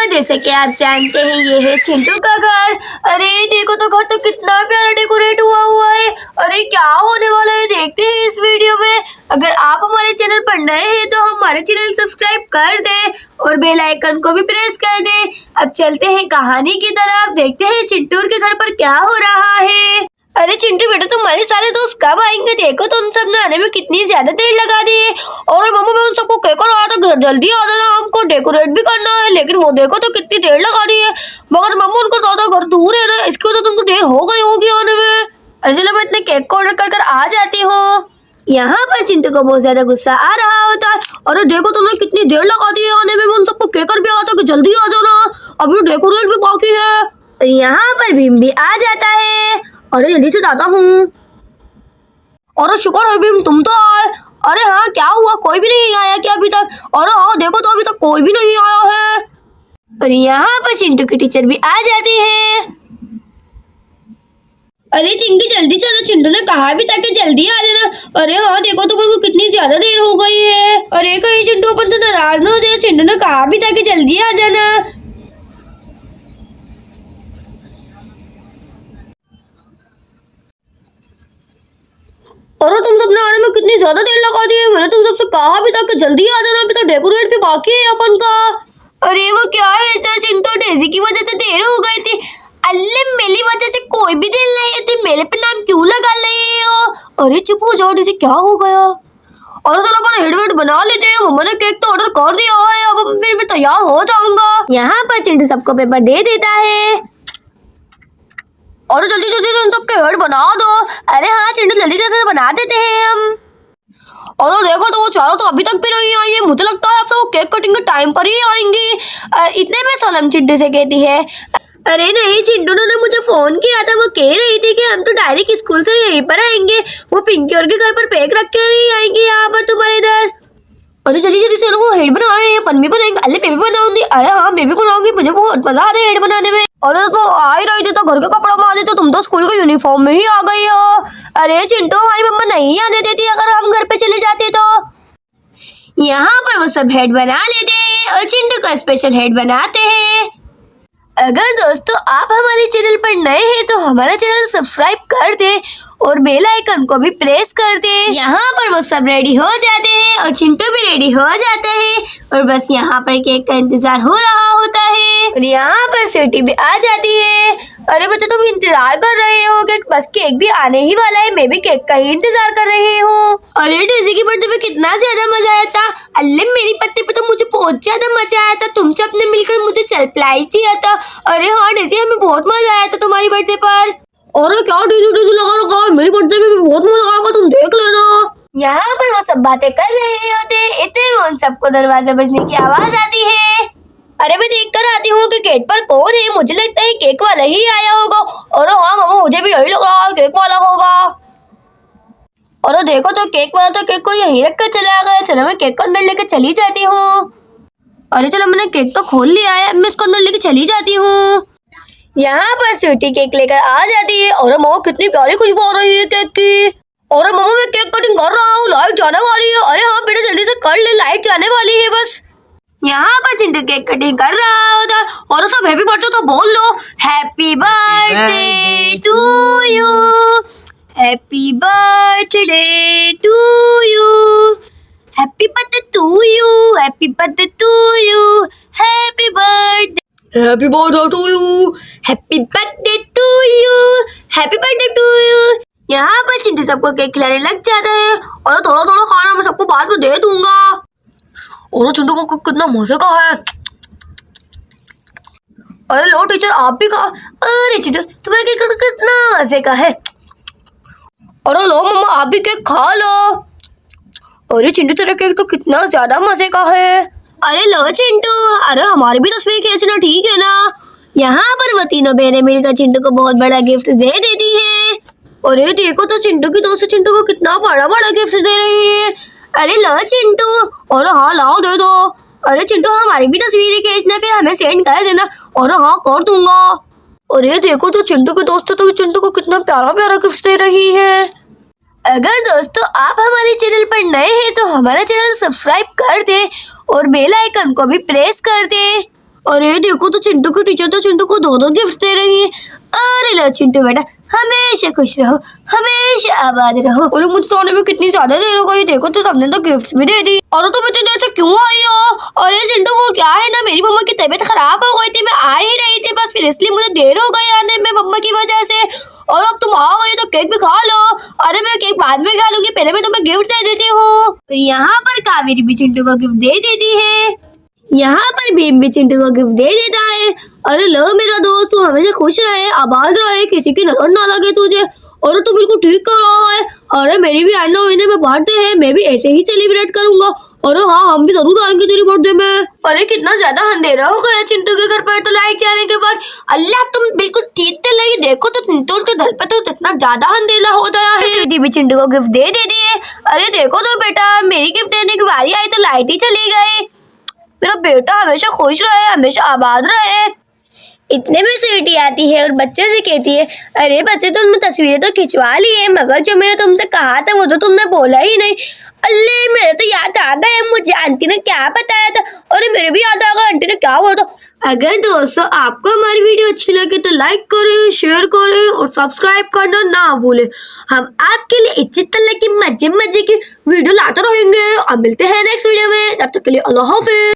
जैसे कि आप जानते हैं ये है चिंटू का घर। अरे देखो तो घर तो कितना प्यारा डेकोरेट हुआ है। अरे क्या होने वाला है देखते हैं इस वीडियो में। अगर आप हमारे चैनल पर नए हैं तो हमारे चैनल सब्सक्राइब कर दें और बेल आइकन को भी प्रेस कर दें। अब चलते हैं कहानी की तरफ, देखते हैं चिंटू के घर पर क्या हो रहा है। अरे चिंटू बेटा तुम्हारे सारे दोस्त कब आएंगे? देखो तुम सब ने आने में कितनी ज्यादा देर लगा दी है। और मम्मा मैं उन सबको कहकर आया था जल्दी आ जाना, हमको डेकोरेट भी करना है, लेकिन वो देखो तो कितनी देर लगा दी है। मगर मम्मा उनका ज्यादा घर दूर है ना, इसकी वजह तुमको देर हो गई होगी आने में। अरे चलो मैं इतने केक को ऑर्डर कर आ जाती हूँ। यहाँ पर चिंटू को बहुत ज्यादा गुस्सा आ रहा होता है। अरे देखो तुमने कितनी देर लगा दी है आने में, मैं उन सबको कहकर भी आया था कि जल्दी आ जाना, अभी डेकोरेट भी बाकी है। और यहाँ पर भीम भी आ जाता है। अरे जल्दी से जाता हूँ। अरे शुक्र है भीम तुम तो आए। अरे हाँ क्या हुआ, कोई भी नहीं आया क्या अभी तक? अरे हाँ देखो तो अभी तक कोई भी नहीं आया है। और यहाँ पर चिंटू की टीचर भी आ जाती है। अरे चिंकी जल्दी चलो, चिंटू ने कहा भी था कि जल्दी आ जाना। अरे हाँ देखो तुमको कितनी ज्यादा देर हो गई है। अरे कहीं चिंटू अपन से नाराज ना हो जाए, चिंटू ने कहा भी था कि जल्दी आ जाना। और तुम सबने आने में कितनी ज्यादा देर लगा दी है। मैंने तुम सबसे कहा भी था कि जल्दी आ जाना, अभी तो डेकोरेट भी बाकी है अपन का। अरे वो क्या है सर, चिंटू डेजी की वजह से देर हो गई थी। अल्ले मेरी वजह से कोई भी देर नहीं है, तुम मेरे पे नाम क्यों लगा रही हो? अरे चुप हो जाओ डेजी, क्या हो गया? और चलो अपन हेडवेट बना लेते हैं, मम्मा ने केक तो ऑर्डर कर दिया है, अब फिर मैं तैयार हो जाऊंगा। यहाँ पर चिंटू सबको पेपर दे देता है। और जल्दी जल्दी उन सबके हेड बना दो। अरे हाँ चिंटू जल्दी जल्दी बना देते हैं हम। और देखो तो वो चारों तो अभी तक भी नहीं आई है, मुझे लगता है अब तो वो केक कटिंग के टाइम पर ही आएंगी। इतने में सनम चिंटू से कहती है, अरे नहीं चिंटू ने मुझे फोन किया था, वो कह रही थी कि हम तो डायरेक्ट स्कूल से यहीं पर आएंगे, वो पिंकी और के घर पर पैक रख के नहीं आएंगे यहाँ पर तुम्हारे इधर। अरे जल्दी जल्दी से वो हेड बना रहे हैं, पन भी बनाएंगे। अरे मैं भी बनाऊंगी। अरे हाँ मैं भी बनाऊंगी, मुझे बहुत मजा आ रहा है हेड बनाने में। अरे तो आ ही रही थी तो घर के कपड़ा में आ जाते, तुम तो स्कूल के यूनिफॉर्म में ही आ गई हो। अरे चिंटू हमारी मम्मा नहीं आने देती अगर हम घर पे चले जाते तो। यहाँ पर वो सब हेड बना लेते हैं और चिंटू का स्पेशल हेड बनाते हैं। अगर दोस्तों आप हमारे चैनल पर नए हैं तो हमारा चैनल सब्सक्राइब कर दे और बेल आइकन को भी प्रेस कर दे। यहाँ पर वो सब रेडी हो जाते हैं और चिंटू भी रेडी हो जाता है और बस यहाँ पर केक का इंतजार हो रहा होता है। और यहाँ पर स्वीटी भी आ जाती है। अरे बच्चे तुम इंतजार कर रहे हो कि बस केक भी आने ही वाला है, मैं भी केक का ही इंतजार कर रही हूँ। अरे डेजी की बर्थडे पे कितना ज्यादा मजा आया था। अल्ले मेरी बर्थडे पे तो मुझे बहुत ज्यादा मजा आया था, तुम सबने मिलकर मुझे सरप्राइज दिया था। अरे हाँ डेजी हमें बहुत मजा आया था तुम्हारी बर्थडे पर। अरे क्या डीजे डीजे लगा रखा है, मेरी बर्थडे में भी बहुत मजा आएगा, तुम देख लेना। यहाँ पर वो सब बातें कर रहे होते, इतने में उन सबको दरवाजा बजने की आवाज आती है। अरे मैं देख कर आती हूँ कि गेट पर कौन है, मुझे लगता है केक वाला ही आया होगा। और हाँ मामा मुझे भी यही लग रहा है केक वाला होगा। और देखो तो केक वाला तो केक को यहीं रख कर चला गया। चलो मैं केक को अंदर लेकर चली जाती हूँ। अरे चलो मैंने केक तो खोल लिया है, मैं इसको अंदर लेकर चली जाती हूँ। यहाँ पर स्वीटी केक लेकर आ जाती है और मामा कितनी प्यारी खुशबू आ रही है केक की। और मामा मैं केक कटिंग कर रहा हूँ, लाइट जाने वाली है। अरे हाँ बेटा जल्दी से कर ले, लाइट जाने वाली है बस। यहाँ पर चिंटू केक कटिंग कर रहा होता और सब हैप्पी बर्थडे तो बोल लो, happy birthday to you, happy birthday to you, happy birthday to you, happy birthday to you, happy birthday, happy birthday to you, happy birthday to you, happy birthday to you. यहाँ पर चिंटू सबको cake खिलाने लग जाता है और थोड़ा थोड़ा खाना मैं सबको बाद में दे दूंगा। और चिंटू को कितना मजे का है। अरे लो टीचर आप भी खा। अरे चिंटू तुम्हें केक कितना मजे का है। अरे लो मम्मा आप भी केक खा लो। अरे चिंटू तेरा केक तो कितना ज्यादा मजे का है। अरे लो चिंटू, अरे हमारी भी तस्वीर खींचना ठीक है ना। यहाँ पर वो तीनों बहनें मिलकर चिंटू को बहुत बड़ा गिफ्ट दे देती हैं। अरे देखो तो चिंटू की दोस्त चिंटू को कितना बड़ा बड़ा गिफ्ट दे रही है। अरे लो चिंटू, अरे हाँ लाओ दे दो। अरे चिंटू हमारी भी तस्वीरें खींचना, फिर हमें सेंड कर देना। अरे हाँ कर दूंगा। अरे देखो तो चिंटू के दोस्त तो चिंटू को कितना प्यारा प्यारा गिफ्ट दे रही है। अगर दोस्तों आप हमारे चैनल पर नए हैं तो हमारा चैनल सब्सक्राइब कर दे और बेल आइकन को भी प्रेस कर दे। अरे देखो तो चिंटू की टीचर तो चिंटू को 2-2 गिफ्ट दे रही है। अरे लो चिंटू बेटा, हमेशा खुश रहो, हमेशा आबाद रहो। अरे मुझे तो आने में कितनी ज्यादा देर हो गई, देखो तो सबने तो गिफ्ट भी दे दी। और तुम इतनी देर से क्यों आई हो? अरे चिंटू वो क्या है ना, मेरी मम्मा की तबीयत खराब हो गई थी, मैं आ ही रही थी बस, फिर इसलिए मुझे देर हो गई आने में मम्मा की वजह से। और अब तुम आ गई तो केक भी खा लो। अरे मैं केक बाद में खा लूंगी, पहले मैं तुम्हें गिफ्ट दे देती हूँ। यहाँ पर कावेरी भी चिंटू को गिफ्ट दे देती है, यहाँ पर भीम भी चिंटू को गिफ्ट दे देता है। अरे लो मेरा दोस्त, तू हमेशा खुश रहे, आबाद रहे, किसी की नजर ना लगे तुझे। और तू बिल्कुल ठीक कर रहा है। अरे मेरी भी आने महीने में बर्थडे है, मैं भी ऐसे ही सेलिब्रेट करूंगा। अरे हाँ, हम भी जरूर आएंगे तेरी बर्थडे में। अरे कितना ज्यादा अंधेरा हो गया चिंटू के घर पर तो लाइट जाने के बाद। अल्लाह तुम बिल्कुल ठीक तो लगी, देखो तो चिंटू के घर पर तो इतना ज्यादा अंधेरा हो गया है। दीदी भी चिंटू को गिफ्ट दे देती है। अरे देखो तो बेटा, मेरी गिफ्ट देने की बारी आई तो लाइट ही चली गई। मेरा बेटा हमेशा खुश रहे, हमेशा आबाद रहे। इतने में स्वीटी आती है और बच्चे से कहती है, अरे बच्चे तुमने तस्वीरें तो खिंचवा ली है, मगर जो मैंने तुमसे कहा था वो तो तुमने बोला ही नहीं। अल्ले मेरे तो याद आ गया, मुझे आंटी ने क्या बताया था। अरे मेरे भी याद आ गया आंटी ने क्या बोला था। अगर दोस्तों आपको हमारी वीडियो अच्छी लगे तो लाइक करें, शेयर करें और सब्सक्राइब करना ना भूलें। हम आपके लिए इसी तरह की मजे मजे की वीडियो लाते रहेंगे और मिलते हैं नेक्स्ट वीडियो में। तब तक के लिए अल्लाह हाफिज।